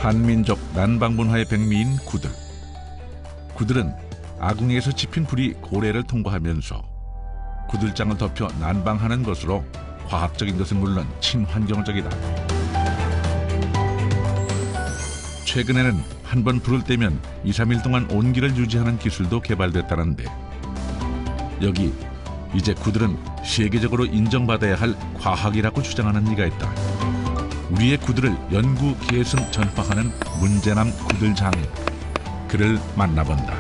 한민족 난방문화의 백미인 구들. 구들은 아궁이에서 지핀 불이 고래를 통과하면서 구들장을 덮여 난방하는 것으로 과학적인 것은 물론 친환경적이다. 최근에는 한 번 불을 떼면 2, 3일 동안 온기를 유지하는 기술도 개발됐다는데, 여기 이제 구들은 세계적으로 인정받아야 할 과학이라고 주장하는 이가 있다. 우리의 구들을 연구, 계승, 전파하는 문제남 구들 장인. 그를 만나본다.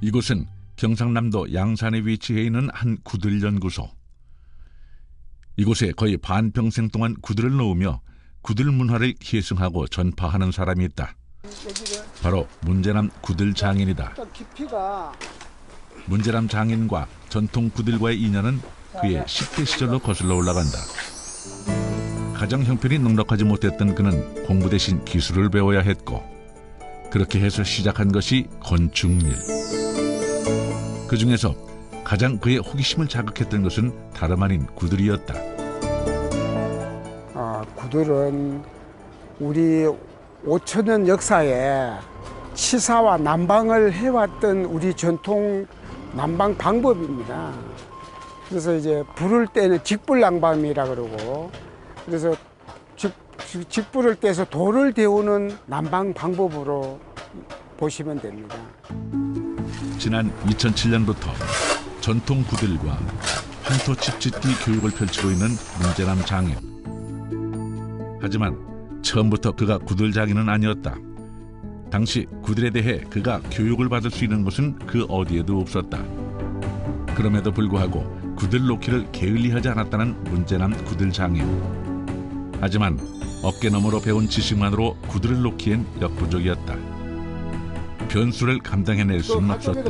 이곳은 경상남도 양산에 위치해 있는 한 구들 연구소. 이곳에 거의 반평생 동안 구들을 놓으며 구들 문화를 계승하고 전파하는 사람이 있다. 바로 문제남 구들 장인이다. 문제남 장인과 전통 구들과의 인연은 그의 10대 시절로 거슬러 올라간다. 가정 형편이 넉넉하지 못했던 그는 공부 대신 기술을 배워야 했고, 그렇게 해서 시작한 것이 건축일. 그 중에서 가장 그의 호기심을 자극했던 것은 다름 아닌 구들이었다. 구들은 우리 5천년 역사에 치사와 난방을 해왔던 우리 전통 난방 방법입니다. 그래서 이제 불을 때는 직불난방이라 그러고, 그래서 직불을 떼서 돌을 데우는 난방 방법으로 보시면 됩니다. 지난 2007년부터 전통 구들과 황토 칩짓기 교육을 펼치고 있는 문제남 장인. 하지만 처음부터 그가 구들 장인은 아니었다. 당시 구들에 대해 그가 교육을 받을 수 있는 곳은 그 어디에도 없었다. 그럼에도 불구하고 구들 놓기를 게을리하지 않았다는 문제남 구들 장인. 하지만 어깨너머로 배운 지식만으로 구들을 놓기엔 역부족이었다. 변수를 감당해낼 수는 없었다.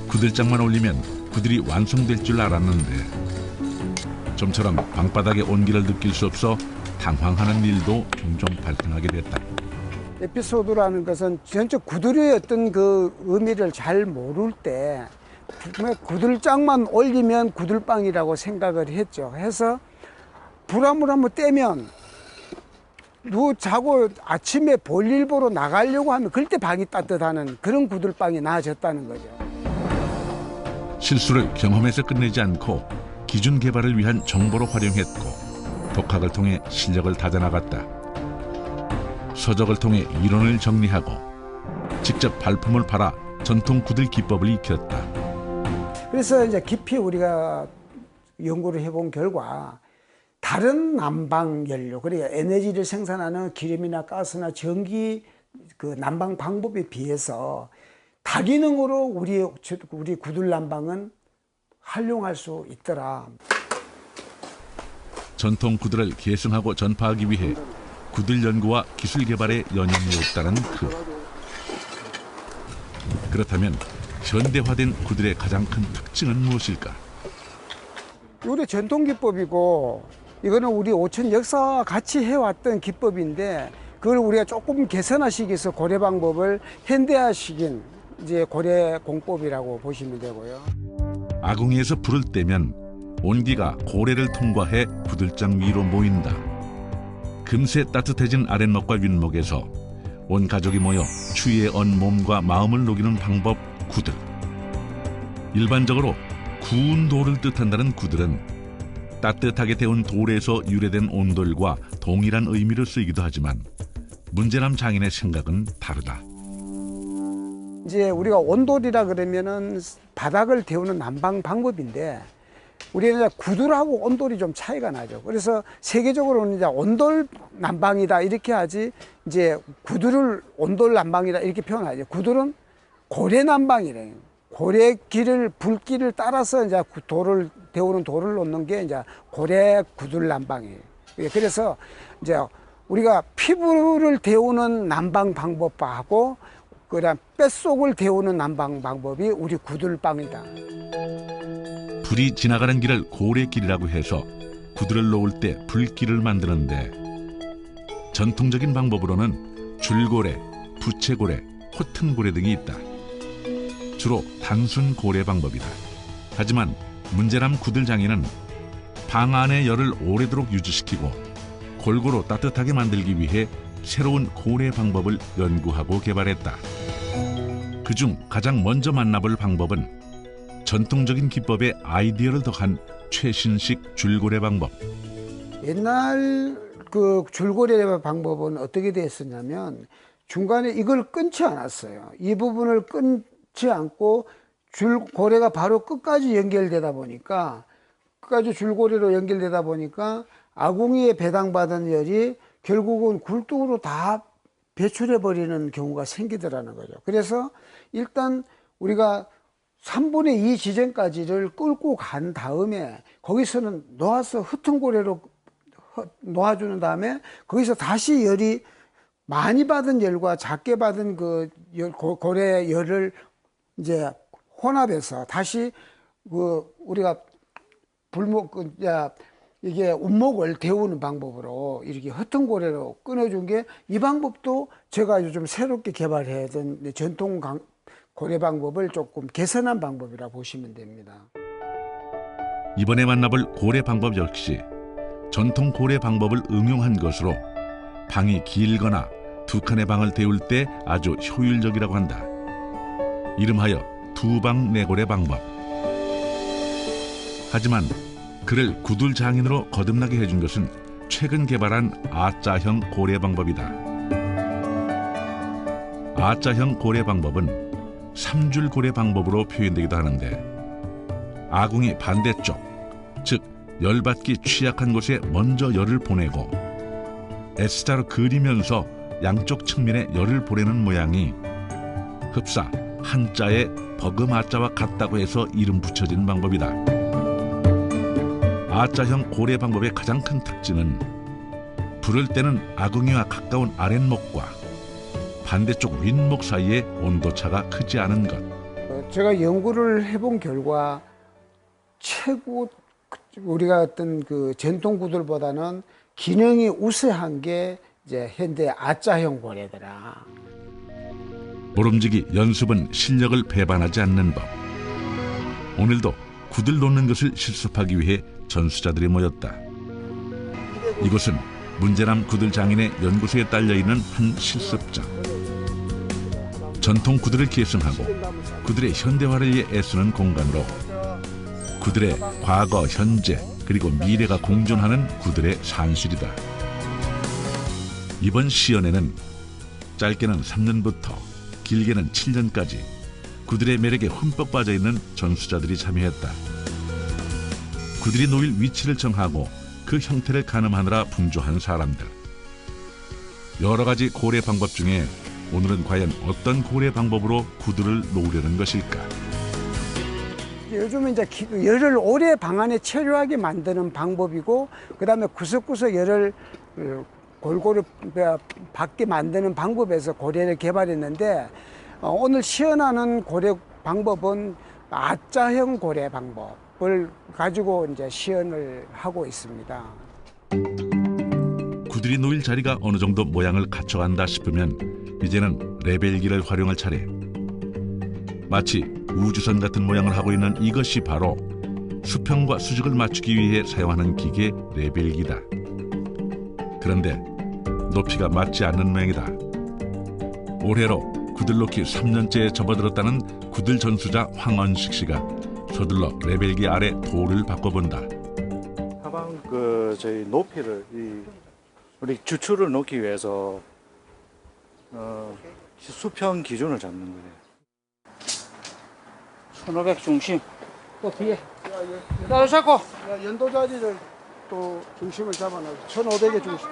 구들장만 올리면 구들이 완성될 줄 알았는데, 좀처럼 방바닥의 온기를 느낄 수 없어 당황하는 일도 종종 발생하게 됐다. 에피소드라는 것은 전체 구들의 어떤 그 의미를 잘 모를 때 구들장만 올리면 구들빵이라고 생각을 했죠. 해서 불암을 한번 떼면 자고 아침에 볼일 보러 나가려고 하면 그때 방이 따뜻하는 그런 구들빵이 나아졌다는 거죠. 실수를 경험해서 끝내지 않고 기준 개발을 위한 정보로 활용했고, 독학을 통해 실력을 다져나갔다. 서적을 통해 이론을 정리하고 직접 발품을 팔아 전통 구들 기법을 익혔다. 그래서 이제 깊이 우리가 연구를 해본 결과, 다른 난방 연료, 그러니까 에너지를 생산하는 기름이나 가스나 전기 그 난방 방법에 비해서 다기능으로 우리 구들 난방은 활용할 수 있더라. 전통 구들을 계승하고 전파하기 위해 구들 연구와 기술 개발에 연연이 없다는 그. 그렇다면 현대화된 구들의 가장 큰 특징은 무엇일까? 우리 전통 기법이고, 이거는 우리 5천 역사와 같이 해왔던 기법인데, 그걸 우리가 조금 개선화시키기 위해서 고래 방법을 현대화시킨 이제 고래 공법이라고 보시면 되고요. 아궁이에서 불을 떼면 온기가 고래를 통과해 구들장 위로 모인다. 금세 따뜻해진 아랫목과 윗목에서 온 가족이 모여 추위에 언 몸과 마음을 녹이는 방법 구들. 일반적으로 구운 돌을 뜻한다는 구들은 따뜻하게 데운 돌에서 유래된 온돌과 동일한 의미로 쓰이기도 하지만, 문제남 장인의 생각은 다르다. 이제 우리가 온돌이라 그러면은 바닥을 데우는 난방 방법인데, 우리는 이제 구들하고 온돌이 좀 차이가 나죠. 그래서 세계적으로는 이제 온돌 난방이다 이렇게 하지, 이제 구들을 온돌 난방이다 이렇게 표현하죠. 구들은 고래 난방이래요. 고래 불길을 따라서 이제 돌을 데우는 돌을 놓는 게 이제 고래 구들 난방이에요. 그래서 이제 우리가 피부를 데우는 난방 방법하고 그다음 뼛속을 데우는 난방 방법이 우리 구들빵이다. 불이 지나가는 길을 고래길이라고 해서 구들을 놓을 때 불길을 만드는데, 전통적인 방법으로는 줄고래, 부채고래, 코튼고래 등이 있다. 주로 단순 고래 방법이다. 하지만 문제남 구들장인은 방 안의 열을 오래도록 유지시키고 골고루 따뜻하게 만들기 위해 새로운 고래 방법을 연구하고 개발했다. 그중 가장 먼저 만나볼 방법은 전통적인 기법에 아이디어를 더한 최신식 줄고래 방법. 옛날 그 줄고래 방법은 어떻게 됐었냐면 중간에 이걸 끊지 않았어요. 이 부분을 끊지 않고 줄고래가 바로 끝까지 연결되다 보니까 끝까지 줄고래로 연결되다 보니까 아궁이에 배당받은 열이 결국은 굴뚝으로 다 배출해 버리는 경우가 생기더라는 거죠. 그래서 일단 우리가 3분의 2 지점까지를 끌고 간 다음에 거기서는 놓아서 흩은 고래로 놓아주는 다음에 거기서 다시 열이 많이 받은 열과 작게 받은 그 고래 열을 이제 혼합해서 다시 그 우리가 이게 운목을 데우는 방법으로 이렇게 흩은 고래로 끊어준 게 이 방법도 제가 요즘 새롭게 개발해둔 전통 고래 방법을 조금 개선한 방법이라 보시면 됩니다. 이번에 만나볼 고래 방법 역시 전통 고래 방법을 응용한 것으로 방이 길거나 두 칸의 방을 데울 때 아주 효율적이라고 한다. 이름하여 두방 내고래 방법. 하지만 그를 구들장인으로 거듭나게 해준 것은 최근 개발한 아자형 고래 방법이다. 아자형 고래 방법은 3줄 고래 방법으로 표현되기도 하는데 아궁이 반대쪽, 즉 열받기 취약한 곳에 먼저 열을 보내고 S자로 그리면서 양쪽 측면에 열을 보내는 모양이 흡사 한자의 버금아자와 같다고 해서 이름 붙여진 방법이다. 아자형 고래 방법의 가장 큰 특징은 불을 때는 아궁이와 가까운 아랫목과 반대쪽 윗목 사이에 온도차가 크지 않은 것. 제가 연구를 해본 결과 최고 우리가 어떤 그 전통 구들보다는 기능이 우세한 게 이제 현대 아자형 고래더라. 모름지기 연습은 실력을 배반하지 않는 법. 오늘도 구들 놓는 것을 실습하기 위해 전수자들이 모였다. 이곳은 문제남 구들장인의 연구소에 딸려있는 한 실습장. 전통 구들을 계승하고 구들의 현대화를 위해 애쓰는 공간으로 구들의 과거, 현재, 그리고 미래가 공존하는 구들의 산실이다. 이번 시연에는 짧게는 3년부터 길게는 7년까지 구들의 매력에 흠뻑 빠져있는 전수자들이 참여했다. 구들이 놓일 위치를 정하고 그 형태를 가늠하느라 분주한 사람들. 여러 가지 고래 방법 중에 오늘은 과연 어떤 고래 방법으로 구들을 놓으려는 것일까? 요즘은 이제 열을 오래 방 안에 체류하게 만드는 방법이고, 그 다음에 구석구석 열을 골고루 받게 만드는 방법에서 고래를 개발했는데, 오늘 시연하는 고래 방법은 아자형 고래 방법을 가지고 이제 시연을 하고 있습니다. 구들이 놓일 자리가 어느 정도 모양을 갖춰간다 싶으면 이제는 레벨기를 활용할 차례. 마치 우주선 같은 모양을 하고 있는 이것이 바로 수평과 수직을 맞추기 위해 사용하는 기계 레벨기다. 그런데 높이가 맞지 않는 모양이다. 올해로 구들 놓기 3년째에 접어들었다는 구들 전수자 황원식 씨가 서둘러 레벨기 아래 돌을 바꿔본다. 하방 저희 높이를 우리 주추를 놓기 위해서 수평 기준을 잡는 거예요. 1500 중심. 또 뒤에 나도 잡고. 연도 자리를 또 중심을 잡아놔서 1500의 중심.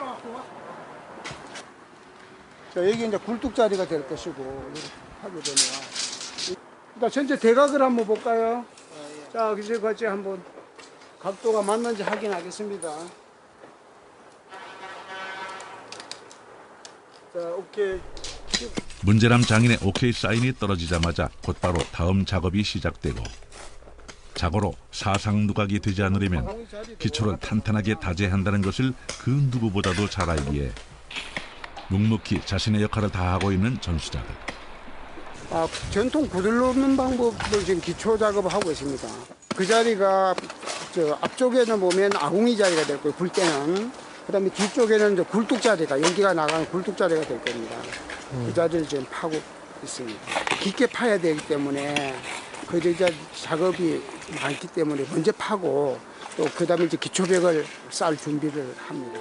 자, 여기 이제 굴뚝 자리가 될 것이고, 이렇게 하게 되면. 일단 전체 대각을 한번 볼까요? 자, 그래서 같이 한번 각도가 맞는지 확인하겠습니다. 자, 오케이. 문제남 장인의 오케이 사인이 떨어지자마자 곧바로 다음 작업이 시작되고, 자고로 사상 누각이 되지 않으려면 기초를 탄탄하게 다져야 한다는 것을 그 누구보다도 잘 알기에 묵묵히 자신의 역할을 다하고 있는 전수자들. 전통 구들 놓는 방법을 지금 기초 작업을 하고 있습니다. 그 자리가 저 앞쪽에는 보면 아궁이 자리가 될 거예요. 굴 때는. 그다음에 뒤쪽에는 이제 굴뚝 자리가 연기가 나가는 굴뚝 자리가 될 겁니다. 그 자리를 지금 파고 있습니다. 깊게 파야 되기 때문에 그 이제 작업이 많기 때문에 먼저 파고 또 그다음에 이제 기초벽을 쌓을 준비를 합니다.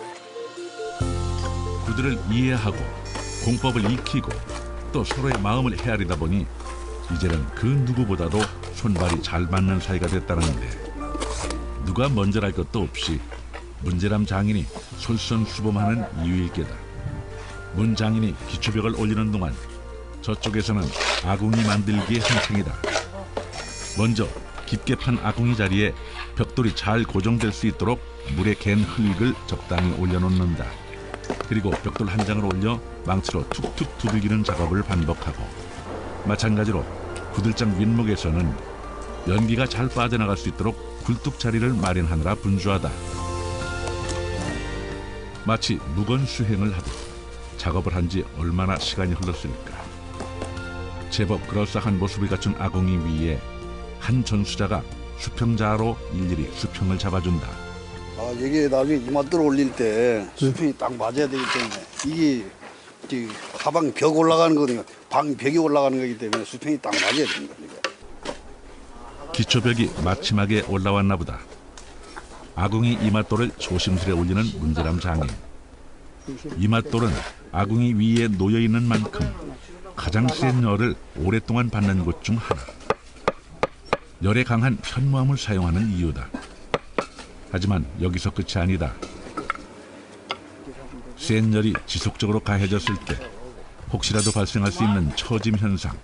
구들을 이해하고 공법을 익히고 또 서로의 마음을 헤아리다 보니 이제는 그 누구보다도 손발이 잘 맞는 사이가 됐다는데 누가 먼저랄 것도 없이 문제람 장인이 솔선수범하는 이유일 게다. 문 장인이 기초벽을 올리는 동안 저쪽에서는 아궁이 만들기의 한창이다. 먼저 깊게 판 아궁이 자리에 벽돌이 잘 고정될 수 있도록 물에 갠 흙을 적당히 올려놓는다. 그리고 벽돌 한 장을 올려 망치로 툭툭 두들기는 작업을 반복하고 마찬가지로 구들장 윗목에서는 연기가 잘 빠져나갈 수 있도록 굴뚝 자리를 마련하느라 분주하다. 마치 무건수행을 하듯 작업을 한 지 얼마나 시간이 흘렀을까. 제법 그럴싸한 모습을 갖춘 아궁이 위에 한 전수자가 수평자로 일일이 수평을 잡아준다. 여기에 나중에 이마돌 올릴 때 수평이 딱 맞아야 되기 때문에 이게 하방 벽 올라가는 거거든요. 방 벽이 올라가는 거기 때문에 수평이 딱 맞아야 됩니다. 기초벽이 마침하게 올라왔나 보다. 아궁이 이맛돌을 조심스레 올리는 문제람 장인. 이맛돌은 아궁이 위에 놓여있는 만큼 가장 센 열을 오랫동안 받는 곳 중 하나. 열에 강한 편모함을 사용하는 이유다. 하지만 여기서 끝이 아니다. 센 열이 지속적으로 가해졌을 때 혹시라도 발생할 수 있는 처짐 현상,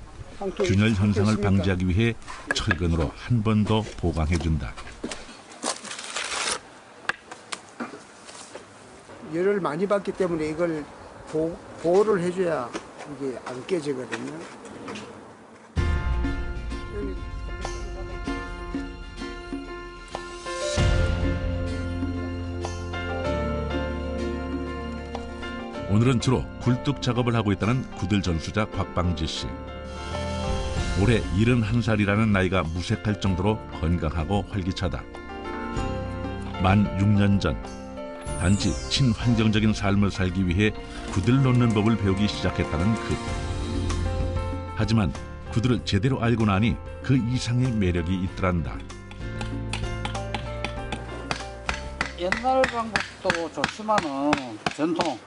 균열 현상을 방지하기 위해 철근으로 한 번 더 보강해준다. 열을 많이 받기 때문에 이걸 보호를 해줘야 이게 안 깨지거든요. 오늘은 주로 굴뚝 작업을 하고 있다는 구들 전수자 곽방지 씨. 올해 71살이라는 나이가 무색할 정도로 건강하고 활기차다. 만 6년 전 단지 친환경적인 삶을 살기 위해 구들 놓는 법을 배우기 시작했다는 그. 하지만 구들을 제대로 알고 나니 그 이상의 매력이 있더란다. 옛날 방법도 좋지만은 전통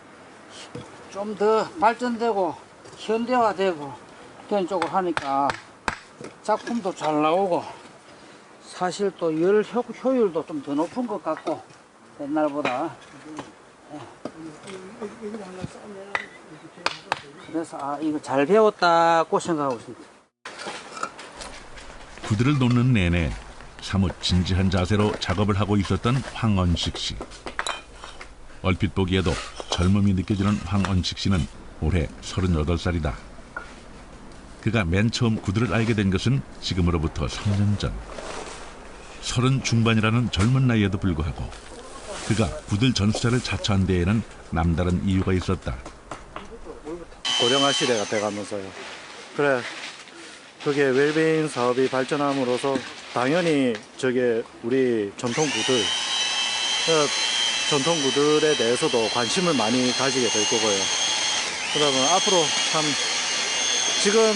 좀 더 발전되고 현대화되고 그런 쪽으로 하니까 작품도 잘 나오고 사실 또 열 효율도 좀 더 높은 것 같고 옛날보다. 그래서 이거 잘 배웠다고 생각하고 있습니다. 구들을 놓는 내내 사뭇 진지한 자세로 작업을 하고 있었던 황언식 씨. 얼핏 보기에도 젊음이 느껴지는 황언식 씨는 올해 38살이다. 그가 맨 처음 구들을 알게 된 것은 지금으로부터 3년 전. 30 중반이라는 젊은 나이에도 불구하고 그가 구들 전수자를 자처한 데에는 남다른 이유가 있었다. 고령화 시대가 돼가면서요. 그래, 그게 웰빙 사업이 발전함으로써 당연히 저게 우리 전통 구들, 전통 구들에 대해서도 관심을 많이 가지게 될 거고요. 그러면 앞으로 지금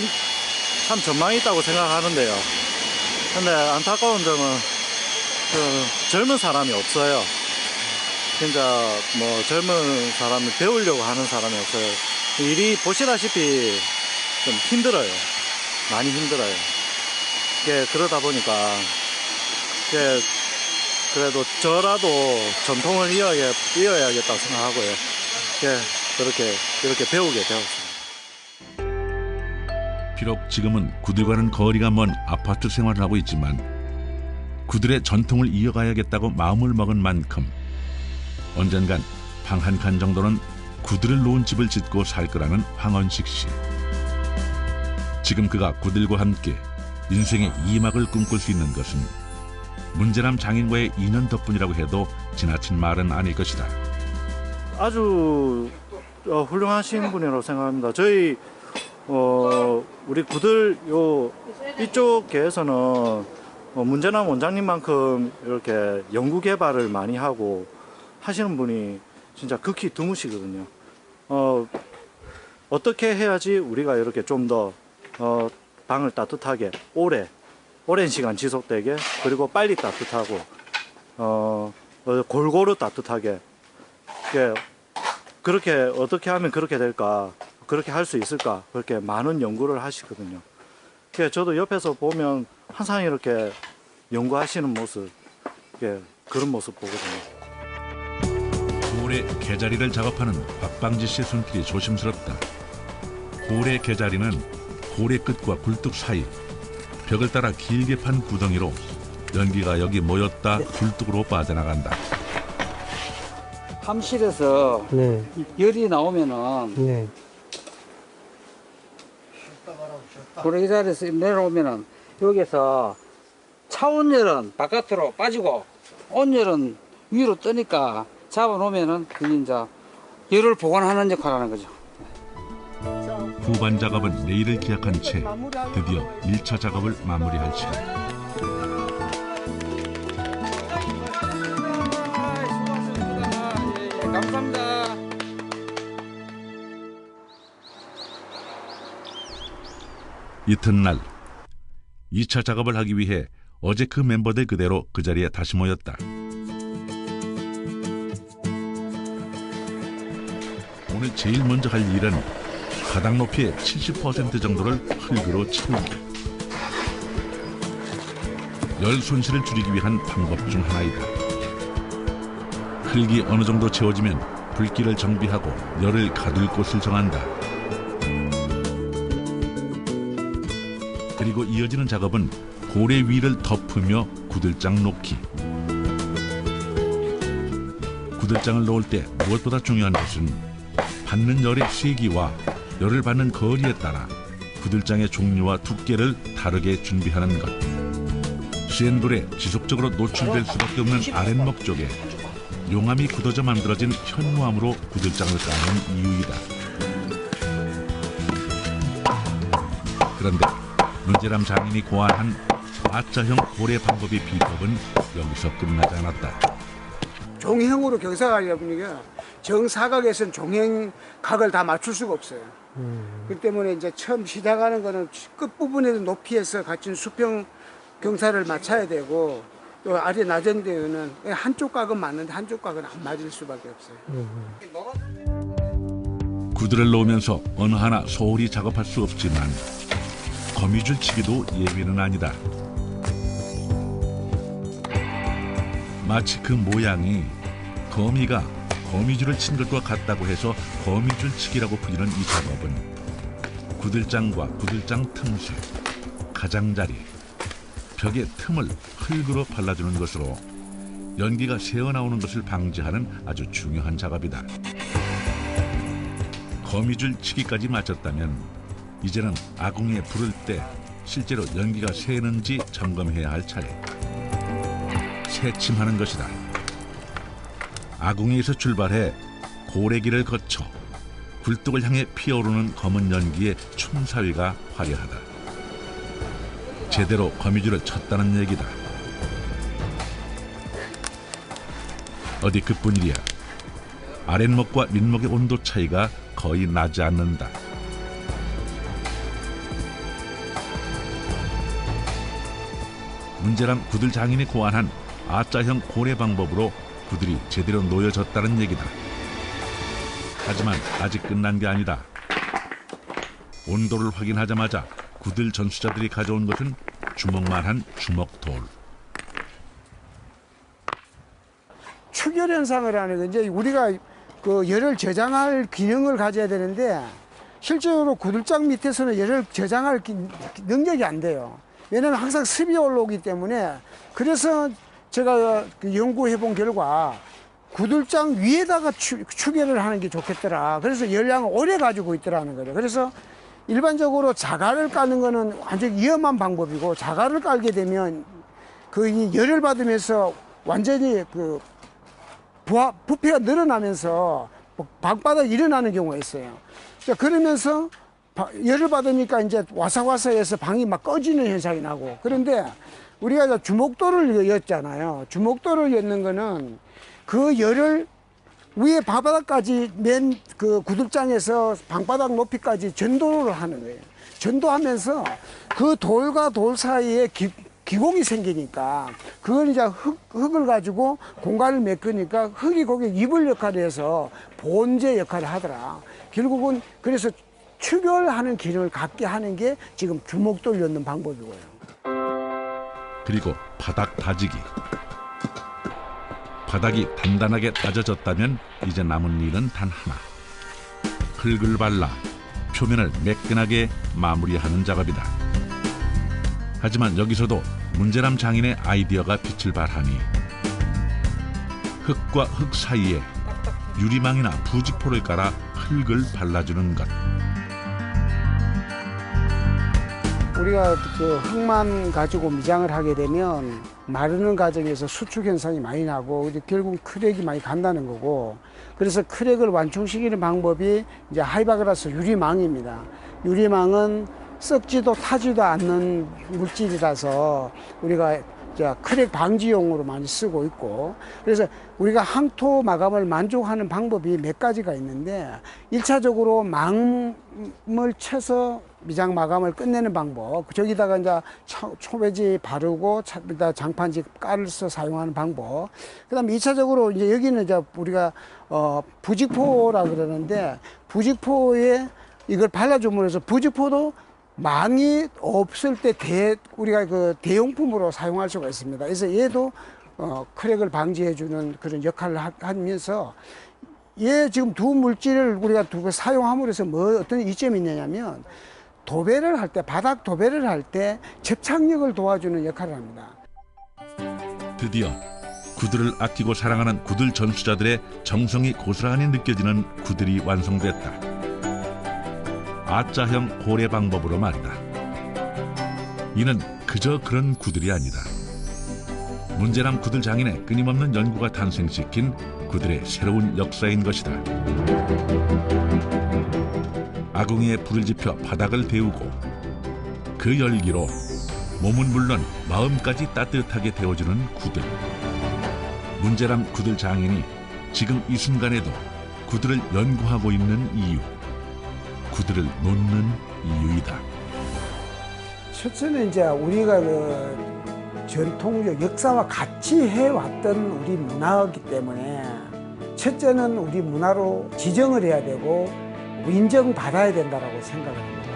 참 전망이 있다고 생각하는데요. 근데 안타까운 점은 젊은 사람이 없어요. 진짜 뭐 젊은 사람을 배우려고 하는 사람이 없어요. 일이 보시다시피 좀 힘들어요. 많이 힘들어요. 그러다 보니까 그래도 저라도 전통을 이어야겠다고 생각하고요. 이렇게 배우게 되었습니다. 비록 지금은 구들과는 거리가 먼 아파트 생활을 하고 있지만 구들의 전통을 이어가야겠다고 마음을 먹은 만큼 언젠간 방 한 칸 정도는 구들을 놓은 집을 짓고 살 거라는 황언식 씨. 지금 그가 구들과 함께 인생의 2막을 꿈꿀 수 있는 것은 문제람 장인과의 인연 덕분이라고 해도 지나친 말은 아닐 것이다. 아주 훌륭하신 분이라고 생각합니다. 저희 우리 구들 이쪽 계에서는 문재남 원장님만큼 이렇게 연구 개발을 많이 하고 하시는 분이 진짜 극히 드무시거든요. 어떻게 해야지 우리가 이렇게 좀 더 방을 따뜻하게 오랜 시간 지속되게 그리고 빨리 따뜻하고 골고루 따뜻하게 그렇게 어떻게 하면 그렇게 될까, 그렇게 할 수 있을까, 그렇게 많은 연구를 하시거든요. 저도 옆에서 보면 항상 이렇게 연구하시는 모습, 그런 모습 보거든요. 고래 개자리를 작업하는 박방지 씨의 손길이 조심스럽다. 고래 개자리는 고래 끝과 굴뚝 사이 벽을 따라 길게 판 구덩이로 연기가 여기 모였다 굴뚝으로 빠져나간다. 함실에서 네. 열이 나오면은 네. 고래기 자리에서 내려오면은 여기서 차온열은 바깥으로 빠지고 온열은 위로 뜨니까 잡아놓으면은 그게 이제 열을 보관하는 역할을 하는 거죠. 후반 작업은 내일을 기약한 채 드디어 1차 작업을 마무리할 시간. 감사합니다. 이튿날 2차 작업을 하기 위해 어제 그 멤버들 그대로 그 자리에 다시 모였다. 오늘 제일 먼저 할 일은 바닥 높이의 70% 정도를 흙으로 채우기. 열 손실을 줄이기 위한 방법 중 하나이다. 흙이 어느 정도 채워지면 불길을 정비하고 열을 가둘 곳을 정한다. 그리고 이어지는 작업은 고래 위를 덮으며 구들장 놓기. 구들장을 놓을 때 무엇보다 중요한 것은 받는 열의 세기와 열을 받는 거리에 따라 구들장의 종류와 두께를 다르게 준비하는 것. 시엔돌에 지속적으로 노출될 수밖에 없는 아랫목 쪽에 용암이 굳어져 만들어진 현무암으로 구들장을 까는 이유이다. 그런데 문재남 장인이 고안한 A자형 고래 방법의 비법은 여기서 끝나지 않았다. 종형으로 경사각이다 보니까 정사각에서는 종형각을 다 맞출 수가 없어요. 그 때문에 이제 처음 시작하는 거는 끝부분에도 높이에서 갖춘 수평 경사를 맞춰야 되고 또 아래 낮은 데는 한쪽 각은 맞는데 한쪽 각은 안 맞을 수밖에 없어요. 구들을 놓으면서 어느 하나 소홀히 작업할 수 없지만 거미줄 치기도 예외는 아니다. 마치 그 모양이 거미가 거미줄을 친 것과 같다고 해서 거미줄 치기라고 불리는 이 작업은 구들장과 구들장 틈새, 가장자리, 벽의 틈을 흙으로 발라주는 것으로 연기가 새어나오는 것을 방지하는 아주 중요한 작업이다. 거미줄 치기까지 마쳤다면 이제는 아궁이에 불을 때 실제로 연기가 새는지 점검해야 할 차례. 새침하는 것이다. 아궁이에서 출발해 고래기를 거쳐 굴뚝을 향해 피어오르는 검은 연기의 춤사위가 화려하다. 제대로 거미줄을 쳤다는 얘기다. 어디 그뿐이야. 아랫목과 윗목의 온도 차이가 거의 나지 않는다. 문재남 구들 장인이 고안한 A자형 고래 방법으로 구들이 제대로 놓여졌다는 얘기다. 하지만 아직 끝난 게 아니다. 온도를 확인하자마자 구들 전수자들이 가져온 것은 주먹만한 주먹돌. 축열 현상을 하는 건 이제 우리가 그 열을 저장할 기능을 가져야 되는데 실제로 구들장 밑에서는 열을 저장할 능력이 안 돼요. 왜냐하면 항상 습이 올라오기 때문에. 그래서 제가 그 연구해 본 결과 구들장 위에다가 축열을 하는 게 좋겠더라. 그래서 열량을 오래 가지고 있더라는 거죠. 그래서 일반적으로 자갈을 까는 거는 완전히 위험한 방법이고, 자갈을 깔게 되면 그 열을 받으면서 완전히 그 부피가 늘어나면서 방바닥이 일어나는 경우가 있어요. 그러면서 열을 받으니까 이제 와사와사해서 방이 막 꺼지는 현상이 나고. 그런데 우리가 이제 주목도를 였잖아요. 주목도를 였는 거는 그 열을 위에 바바닥까지 맨 그 구들장에서 방바닥 높이까지 전도를 하는 거예요. 전도하면서 그 돌과 돌 사이에 기공이 생기니까 그걸 이제 흙을 가지고 공간을 메꾸니까 흙이 거기에 이불 역할을 해서 본제 역할을 하더라. 결국은 그래서 추결하는 기능을 갖게 하는 게 지금 주목도를 엮는 방법이고요. 그리고 바닥 다지기. 바닥이 단단하게 다져졌다면 이제 남은 일은 단 하나. 흙을 발라 표면을 매끈하게 마무리하는 작업이다. 하지만 여기서도 문제남 장인의 아이디어가 빛을 발하니 흙과 흙 사이에 유리망이나 부직포를 깔아 흙을 발라주는 것. 우리가 그 흙만 가지고 미장을 하게 되면 마르는 과정에서 수축 현상이 많이 나고 결국 크랙이 많이 간다는 거고, 그래서 크랙을 완충시키는 방법이 이제 하이바그라스 유리망입니다. 유리망은 썩지도 타지도 않는 물질이라서 우리가 크랙 방지용으로 많이 쓰고 있고, 그래서 우리가 항토 마감을 만족하는 방법이 몇 가지가 있는데, 1차적으로 망을 쳐서 미장 마감을 끝내는 방법, 저기다가 이제 초배지 바르고 장판지 깔아서 사용하는 방법. 그다음에 2차적으로 이제 여기는 이제 우리가 부직포라 그러는데, 부직포에 이걸 발라줌으로써 부직포도 망이 없을 때 우리가 그 대용품으로 사용할 수가 있습니다. 그래서 얘도 크랙을 방지해주는 그런 역할을 하면서, 얘 지금 두 물질을 우리가 두 사용함으로써 어떤 이점이 있느냐면, 도배를 할 때, 바닥 도배를 할 때 접착력을 도와주는 역할을 합니다. 드디어 구들을 아끼고 사랑하는 구들 전수자들의 정성이 고스란히 느껴지는 구들이 완성됐다. 아자형 고래 방법으로 말이다. 이는 그저 그런 구들이 아니다. 문제남 구들 장인의 끊임없는 연구가 탄생시킨 구들의 새로운 역사인 것이다. 아궁이에 불을 지펴 바닥을 데우고 그 열기로 몸은 물론 마음까지 따뜻하게 데워주는 구들. 문제남 구들 장인이 지금 이 순간에도 구들을 연구하고 있는 이유, 구들을 놓는 이유이다. 첫째는 이제 우리가 그 전통적 역사와 같이 해왔던 우리 문화이기 때문에, 첫째는 우리 문화로 지정을 해야 되고 인정받아야 된다고 생각을 합니다.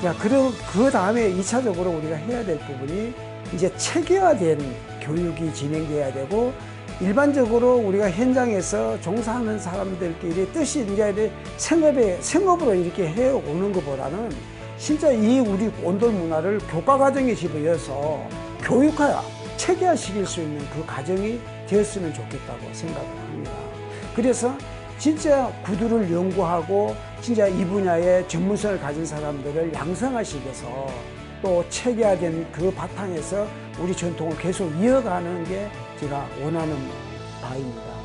자, 그리고 그 다음에 2차적으로 우리가 해야 될 부분이 이제 체계화된 교육이 진행돼야 되고, 일반적으로 우리가 현장에서 종사하는 사람들끼리 뜻이 이제 생업으로 이렇게 해오는 것보다는 진짜 이 우리 온돌 문화를 교과 과정에 집어넣어서 교육화, 체계화시킬 수 있는 그 과정이 되었으면 좋겠다고 생각을 합니다. 그래서 진짜 구두를 연구하고 진짜 이 분야에 전문성을 가진 사람들을 양성화시켜서 또 체계화된 그 바탕에서 우리 전통을 계속 이어가는 게 제가 원하는 바입니다.